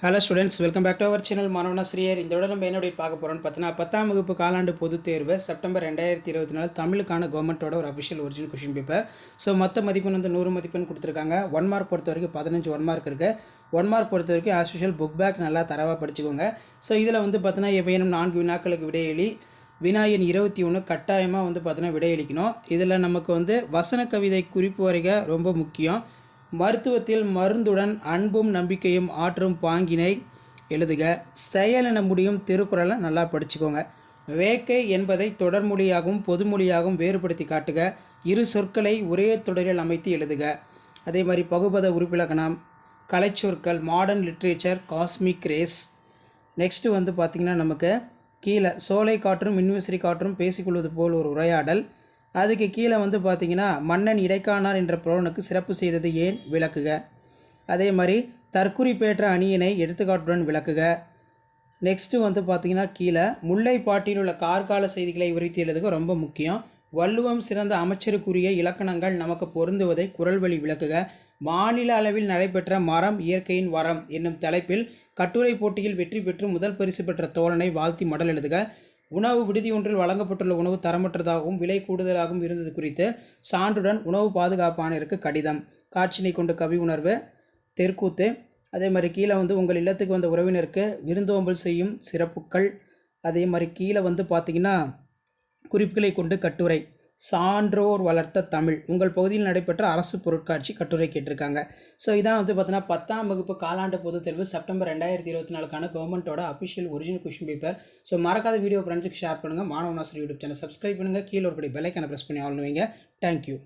Hello students, welcome back to our channel மாணவனாசிரியர். இந்த விட நம்ம என்ன பார்க்க போகிறோம்னு பார்த்தீங்கன்னா, 10ஆம் வகுப்பு காலாண்டு பொதுத் தேர்வு செப்டம்பர் 2024 தமிழுக்கான கவர்மெண்ட்டோட ஒரு official original question paper. So மொத்த மதிப்பெண் வந்து 100 மதிப்பெண் கொடுத்துருக்காங்க. 1 மார்க் பொறுத்த வரைக்கும் 15 1 மார்க் இருக்குது. 1 மார்க் பொறுத்த வரைக்கும் ஆஸ் யூஷுவல் புக் பேக் நல்லா தரவாக படிச்சுக்கோங்க. ஸோ இதில் வந்து பார்த்தீங்கன்னா, எவையேனும் 4 வினாக்களுக்கு விடையளி வினா எண் 21 கட்டாயமாக வந்து பார்த்தீங்கன்னா விடையளிக்கணும். இதில் நமக்கு வந்து வசன கவிதை குறிப்பு வரைக ரொம்ப முக்கியம். மருத்துவத்தில் மருந்துடன் அன்பும் நம்பிக்கையும் ஆற்றும் பாங்கினை எழுதுக. செயலென முடியும் திருக்குறளை நல்லா படிச்சுக்கோங்க. வேக்கை என்பதை தொடர்மொழியாகவும் பொதுமொழியாகவும் வேறுபடுத்தி காட்டுக. இரு சொற்களை ஒரே தொடரில் அமைத்து எழுதுக. அதே மாதிரி பகுபத உறுப்பிலக்கணம், கலைச்சொற்கள், modern literature, cosmic race. Next வந்து பார்த்திங்கன்னா நமக்கு கீழே சோலை காற்றும் மின்விசிறி காற்றும் பேசிக்கொள்வது போல் ஒரு உரையாடல். அதுக்கு கீழே வந்து பார்த்திங்கன்னா மன்னன் இடைக்கானார் என்ற புலவனுக்கு சிறப்பு செய்தது ஏன் விளக்குக. அதே மாதிரி தற்குறிப்பேற்ற அணியினை எடுத்துக்காட்டுடன் விளக்குக. நெக்ஸ்ட்டு வந்து பார்த்திங்கன்னா கீழே முல்லைப்பாட்டில் உள்ள கார்கால செய்திகளை விவரித்து எழுதுக, ரொம்ப முக்கியம். வள்ளுவம் சிறந்த அமைச்சருக்குரிய இலக்கணங்கள் நமக்கு பொருந்துவதை குரல் வழி விளக்குக. மாநில அளவில் நடைபெற்ற மரம் இயற்கையின் வரம் என்னும் தலைப்பில் கட்டுரை போட்டியில் வெற்றி பெற்று முதல் பரிசு பெற்ற தோழனை வாழ்த்தி மடல் எழுதுக. உணவு விடுதி ஒன்றில் வழங்கப்பட்டுள்ள உணவு தரமற்றதாகவும் விலை கூடுதலாகவும் இருந்தது குறித்து சான்றுடன் உணவு பாதுகாப்பானருக்கு கடிதம். காட்சினை கொண்டு கவி உணர்வு, தெற்கூத்து. அதே மாதிரி கீழே வந்து உங்கள் இல்லத்துக்கு வந்த உறவினருக்கு விருந்தோம்பல் செய்யும் சிறப்புக்கள். அதே மாதிரி கீழே வந்து பார்த்திங்கன்னா குறிப்புகளை கொண்டு கட்டுரை. சான்றோர் வளர்த்த தமிழ், உங்கள் பகுதியில் நடைபெற்ற அரசு பொருட்காட்சி கட்டுரை கேட்டிருக்காங்க. ஸோ இதான் வந்து பார்த்தீங்கன்னா 10ஆம் வகுப்பு காலாண்டு பொதுத் தேர்வு செப்டம்பர் 2024 கவர்மெண்ட்டோட official original question paper. So மறக்காத வீடியோ ஃப்ரெண்ட்ஸுக்கு ஷேர் பண்ணுங்கள். மாணவனாசிரியர் யூடியூப் சேனல் சப்ஸ்கிரைப் பண்ணுங்கள். கீழே ஒரு பெல் ஐக்கானை ப்ரெஸ் பண்ணி ஆல் வைங்க. தேங்க்யூ.